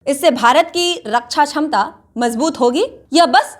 इससे भारत की रक्षा क्षमता मजबूत होगी या बस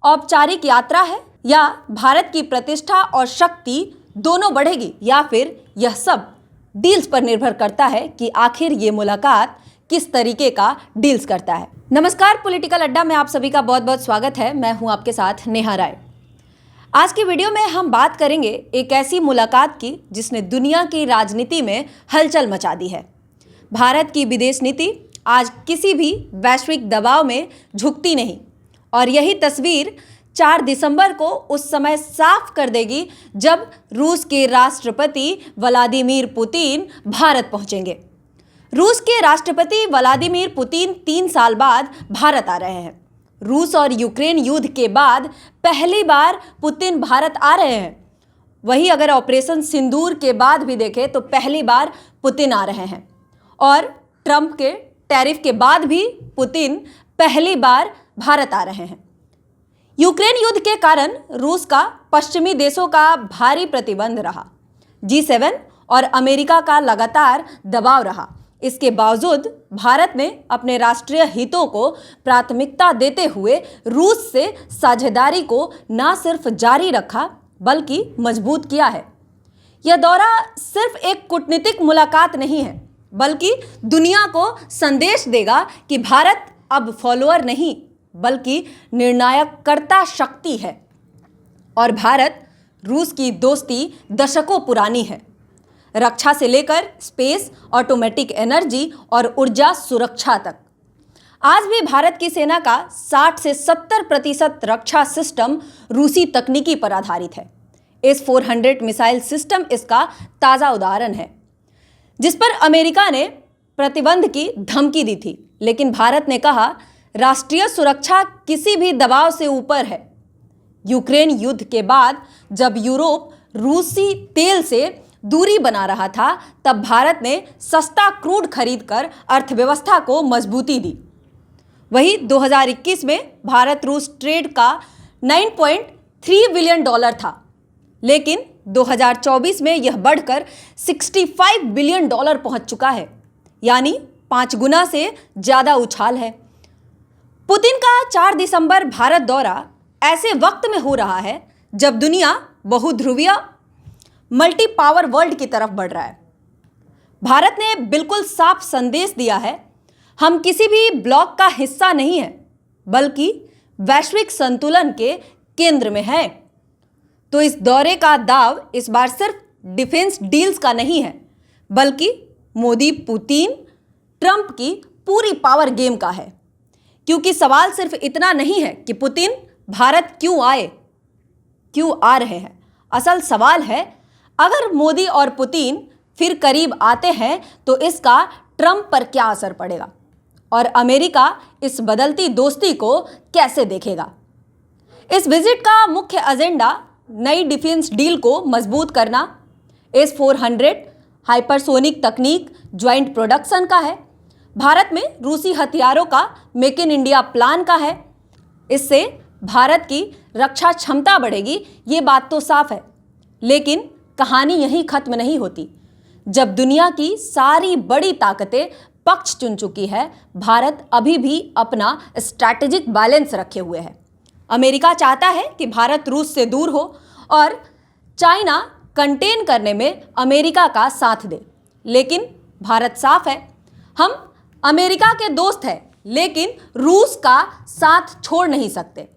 औपचारिक यात्रा है, या भारत की प्रतिष्ठा और शक्ति दोनों बढ़ेगी, या फिर यह सब डील्स पर निर्भर करता है कि आखिर ये मुलाकात किस तरीके का डील्स करता है। नमस्कार, पॉलिटिकल अड्डा में आप सभी का बहुत बहुत स्वागत है। मैं हूं आपके साथ नेहा राय। आज की वीडियो में हम बात करेंगे एक ऐसी मुलाकात की जिसने दुनिया की राजनीति में हलचल मचा दी है। भारत की विदेश नीति आज किसी भी वैश्विक दबाव में झुकती नहीं, और यही तस्वीर 4 दिसंबर को उस समय साफ कर देगी जब रूस के राष्ट्रपति व्लादिमीर पुतिन भारत पहुंचेंगे। रूस के राष्ट्रपति व्लादिमीर पुतिन 3 साल बाद भारत आ रहे हैं। रूस और यूक्रेन युद्ध के बाद पहली बार पुतिन भारत आ रहे हैं। वही अगर ऑपरेशन सिंदूर के बाद भी देखें तो पहली बार पुतिन आ रहे हैं, और ट्रंप के टैरिफ के बाद भी पुतिन पहली बार भारत आ रहे हैं। यूक्रेन युद्ध के कारण रूस का पश्चिमी देशों का भारी प्रतिबंध रहा, G7 और अमेरिका का लगातार दबाव रहा। इसके बावजूद भारत ने अपने राष्ट्रीय हितों को प्राथमिकता देते हुए रूस से साझेदारी को न सिर्फ जारी रखा बल्कि मजबूत किया है। यह दौरा सिर्फ एक कूटनीतिक मुलाकात नहीं है, बल्कि दुनिया को संदेश देगा कि भारत अब फॉलोअर नहीं बल्कि निर्णायक कर्ता शक्ति है, और भारत रूस की दोस्ती दशकों पुरानी है। रक्षा से लेकर स्पेस, ऑटोमेटिक एनर्जी और ऊर्जा सुरक्षा तक आज भी भारत की सेना का 60 से 70% रक्षा सिस्टम रूसी तकनीकी पर आधारित है। S-400 मिसाइल सिस्टम इसका ताज़ा उदाहरण है, जिस पर अमेरिका ने प्रतिबंध की धमकी दी थी, लेकिन भारत ने कहा राष्ट्रीय सुरक्षा किसी भी दबाव से ऊपर है। यूक्रेन युद्ध के बाद जब यूरोप रूसी तेल से दूरी बना रहा था, तब भारत ने सस्ता क्रूड खरीदकर अर्थव्यवस्था को मजबूती दी। वही 2021 में भारत रूस ट्रेड का $9.3 बिलियन था, लेकिन 2024 में यह बढ़कर $65 बिलियन पहुंच चुका है, यानी 5 गुना से ज़्यादा उछाल है। पुतिन का 4 दिसंबर भारत दौरा ऐसे वक्त में हो रहा है जब दुनिया बहुध्रुवीय मल्टी पावर वर्ल्ड की तरफ बढ़ रहा है। भारत ने बिल्कुल साफ संदेश दिया है, हम किसी भी ब्लॉक का हिस्सा नहीं हैं, बल्कि वैश्विक संतुलन के केंद्र में हैं। तो इस दौरे का दाव इस बार सिर्फ डिफेंस डील्स का नहीं है, बल्कि मोदी, पुतिन, ट्रंप की पूरी पावर गेम का है। क्योंकि सवाल सिर्फ इतना नहीं है कि पुतिन भारत क्यों आ रहे हैं। असल सवाल है, अगर मोदी और पुतिन फिर करीब आते हैं तो इसका ट्रंप पर क्या असर पड़ेगा, और अमेरिका इस बदलती दोस्ती को कैसे देखेगा। इस विजिट का मुख्य एजेंडा नई डिफेंस डील को मजबूत करना, S-400 हाइपरसोनिक तकनीक ज्वाइंट प्रोडक्शन का है, भारत में रूसी हथियारों का मेक इन इंडिया प्लान का है। इससे भारत की रक्षा क्षमता बढ़ेगी, ये बात तो साफ है। लेकिन कहानी यहीं खत्म नहीं होती। जब दुनिया की सारी बड़ी ताकतें पक्ष चुन चुकी है, भारत अभी भी अपना स्ट्रैटेजिक बैलेंस रखे हुए है। अमेरिका चाहता है कि भारत रूस से दूर हो और चाइना कंटेन करने में अमेरिका का साथ दे, लेकिन भारत साफ है, हम अमेरिका के दोस्त हैं, लेकिन रूस का साथ छोड़ नहीं सकते।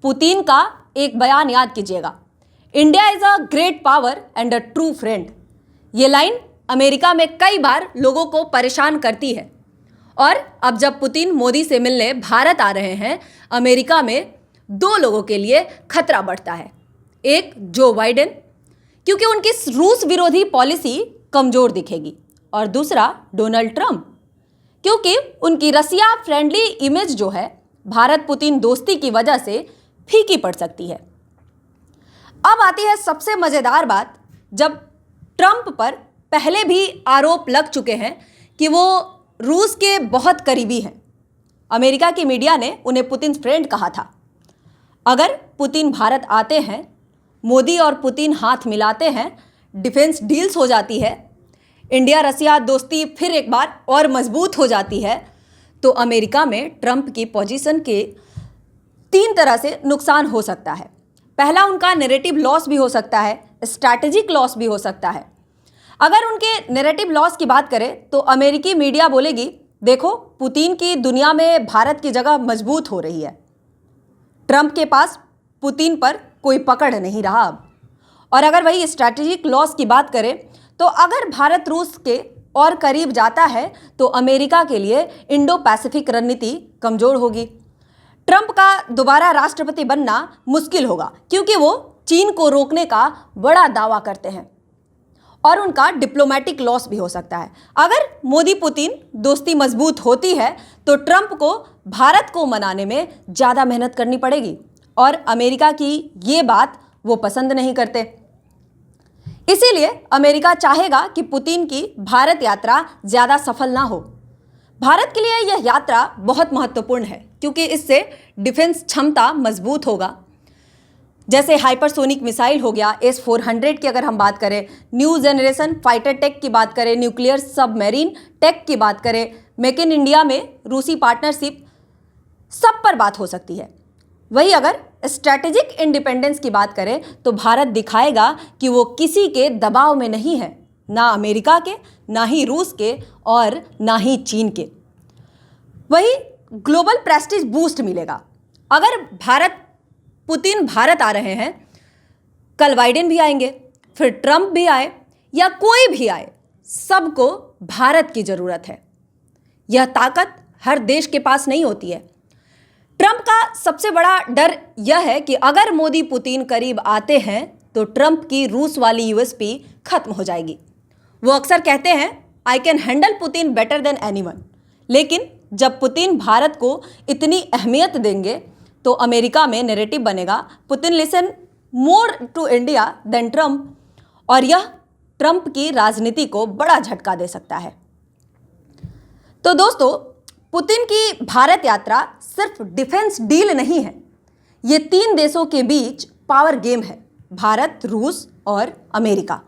पुतिन का एक बयान याद कीजिएगा, India is a great power and a true friend. ये लाइन अमेरिका में कई बार लोगों को परेशान करती है, और अब जब पुतिन मोदी से मिलने भारत आ रहे हैं, अमेरिका में 2 लोगों के लिए खतरा बढ़ता है। एक जो बाइडेन, क्योंकि उनकी रूस विरोधी पॉलिसी कमजोर दिखेगी, और दूसरा डोनाल्ड ट्रंप, क्योंकि उनकी रसिया फ्रेंडली इमेज जो है भारत पुतिन दोस्ती की वजह से फीकी पड़ सकती है। अब आती है सबसे मजेदार बात, जब ट्रंप पर पहले भी आरोप लग चुके हैं कि वो रूस के बहुत करीबी हैं। अमेरिका की मीडिया ने उन्हें पुतिन फ्रेंड कहा था। अगर पुतिन भारत आते हैं, मोदी और पुतिन हाथ मिलाते हैं, डिफेंस डील्स हो जाती है, इंडिया रसिया दोस्ती फिर एक बार और मजबूत हो जाती है, तो अमेरिका में ट्रंप की पोजीशन के 3 तरह से नुकसान हो सकता है। पहला, उनका नैरेटिव लॉस भी हो सकता है, स्ट्रैटेजिक लॉस भी हो सकता है। अगर उनके नैरेटिव लॉस की बात करें तो अमेरिकी मीडिया बोलेगी, देखो पुतिन की दुनिया में भारत की जगह मजबूत हो रही है, ट्रंप के पास पुतिन पर कोई पकड़ नहीं रहा अब। और अगर वही स्ट्रैटेजिक लॉस की बात करें तो अगर भारत रूस के और करीब जाता है तो अमेरिका के लिए इंडो पैसिफिक रणनीति कमजोर होगी। ट्रंप का दोबारा राष्ट्रपति बनना मुश्किल होगा क्योंकि वो चीन को रोकने का बड़ा दावा करते हैं और उनका डिप्लोमेटिक लॉस भी हो सकता है। अगर मोदी पुतिन दोस्ती मजबूत होती है तो ट्रंप को भारत को मनाने में ज़्यादा मेहनत करनी पड़ेगी और अमेरिका की ये बात वो पसंद नहीं करते। इसीलिए अमेरिका चाहेगा कि पुतिन की भारत यात्रा ज़्यादा सफल ना हो। भारत के लिए यह यात्रा बहुत महत्वपूर्ण है क्योंकि इससे डिफेंस क्षमता मजबूत होगा। जैसे हाइपरसोनिक मिसाइल हो गया, S-400 की अगर हम बात करें, न्यू जनरेशन फाइटर टेक की बात करें, न्यूक्लियर सबमरीन टेक की बात करें, मेक इन इंडिया में रूसी पार्टनरशिप, सब पर बात हो सकती है। वही अगर स्ट्रैटेजिक इंडिपेंडेंस की बात करें तो भारत दिखाएगा कि वो किसी के दबाव में नहीं है, ना अमेरिका के, ना ही रूस के और ना ही चीन के। वही ग्लोबल प्रेस्टीज बूस्ट मिलेगा। अगर पुतिन भारत आ रहे हैं, कल बाइडेन भी आएंगे, फिर ट्रंप भी आए या कोई भी आए, सबको भारत की जरूरत है। यह ताकत हर देश के पास नहीं होती है। ट्रंप का सबसे बड़ा डर यह है कि अगर मोदी पुतिन करीब आते हैं तो ट्रंप की रूस वाली यूएसपी खत्म हो जाएगी। वो अक्सर कहते हैं, I can handle Putin better than anyone. लेकिन जब पुतिन भारत को इतनी अहमियत देंगे तो अमेरिका में नैरेटिव बनेगा, Putin listen more to India than Trump, और यह ट्रंप की राजनीति को बड़ा झटका दे सकता है। तो दोस्तों, पुतिन की भारत यात्रा सिर्फ डिफेंस डील नहीं है, ये 3 देशों के बीच पावर गेम है, भारत, रूस और अमेरिका।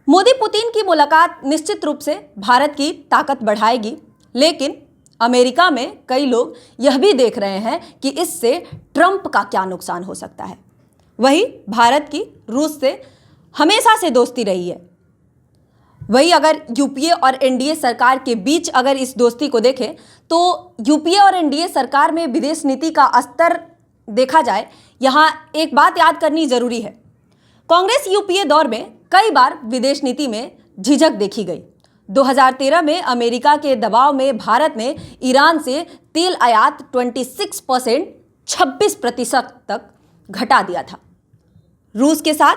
मोदी पुतिन की मुलाकात निश्चित रूप से भारत की ताकत बढ़ाएगी, लेकिन अमेरिका में कई लोग यह भी देख रहे हैं कि इससे ट्रंप का क्या नुकसान हो सकता है। वही भारत की रूस से हमेशा से दोस्ती रही है। वही अगर यूपीए और एनडीए सरकार के बीच अगर इस दोस्ती को देखें तो यूपीए और एनडीए सरकार में विदेश नीति का स्तर देखा जाए, यहाँ एक बात याद करनी जरूरी है। कांग्रेस यूपीए दौर में कई बार विदेश नीति में झिझक देखी गई। 2013 में अमेरिका के दबाव में भारत ने ईरान से तेल आयात 26% तक घटा दिया था। रूस के साथ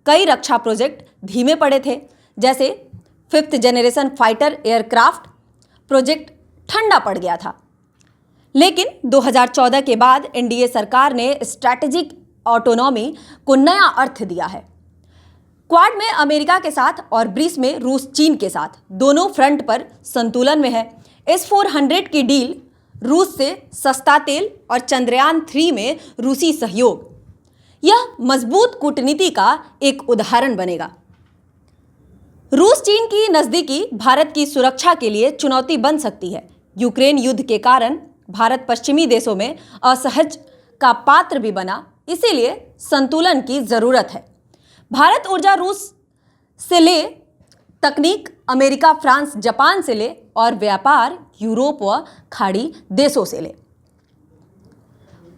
कई रक्षा प्रोजेक्ट धीमे पड़े थे, जैसे 5th generation fighter aircraft project ठंडा पड़ गया था। लेकिन 2014 के बाद एनडीए सरकार ने स्ट्रैटेजिक ऑटोनॉमी को नया अर्थ दिया है। क्वाड में अमेरिका के साथ और ब्रिक्स में रूस चीन के साथ, दोनों फ्रंट पर संतुलन में है। S-400 की डील, रूस से सस्ता तेल और चंद्रयान 3 में रूसी सहयोग, यह मजबूत कूटनीति का एक उदाहरण बनेगा। रूस चीन की नजदीकी भारत की सुरक्षा के लिए चुनौती बन सकती है। यूक्रेन युद्ध के कारण भारत पश्चिमी देशों में असहज का पात्र भी बना, इसीलिए संतुलन की जरूरत है। भारत ऊर्जा रूस से ले, तकनीक अमेरिका, फ्रांस, जापान से ले और व्यापार यूरोप व खाड़ी देशों से ले।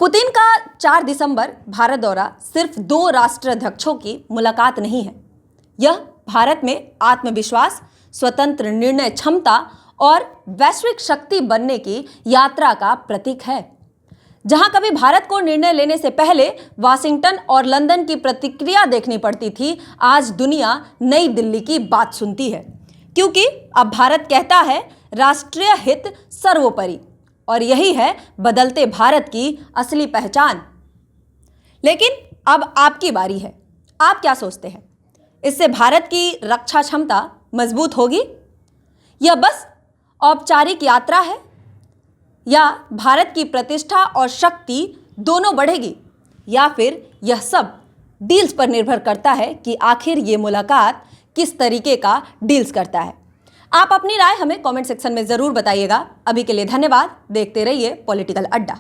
पुतिन का 4 दिसंबर भारत दौरा सिर्फ 2 राष्ट्राध्यक्षों की मुलाकात नहीं है, यह भारत में आत्मविश्वास, स्वतंत्र निर्णय क्षमता और वैश्विक शक्ति बनने की यात्रा का प्रतीक है। जहां कभी भारत को निर्णय लेने से पहले वाशिंगटन और लंदन की प्रतिक्रिया देखनी पड़ती थी, आज दुनिया नई दिल्ली की बात सुनती है, क्योंकि अब भारत कहता है राष्ट्रीय हित सर्वोपरि, और यही है बदलते भारत की असली पहचान। लेकिन अब आपकी बारी है, आप क्या सोचते हैं? इससे भारत की रक्षा क्षमता मजबूत होगी या बस औपचारिक यात्रा है, या भारत की प्रतिष्ठा और शक्ति दोनों बढ़ेगी, या फिर यह सब डील्स पर निर्भर करता है कि आखिर ये मुलाकात किस तरीके का डील्स करता है। आप अपनी राय हमें कमेंट सेक्शन में जरूर बताइएगा। अभी के लिए धन्यवाद। देखते रहिए पॉलिटिकल अड्डा।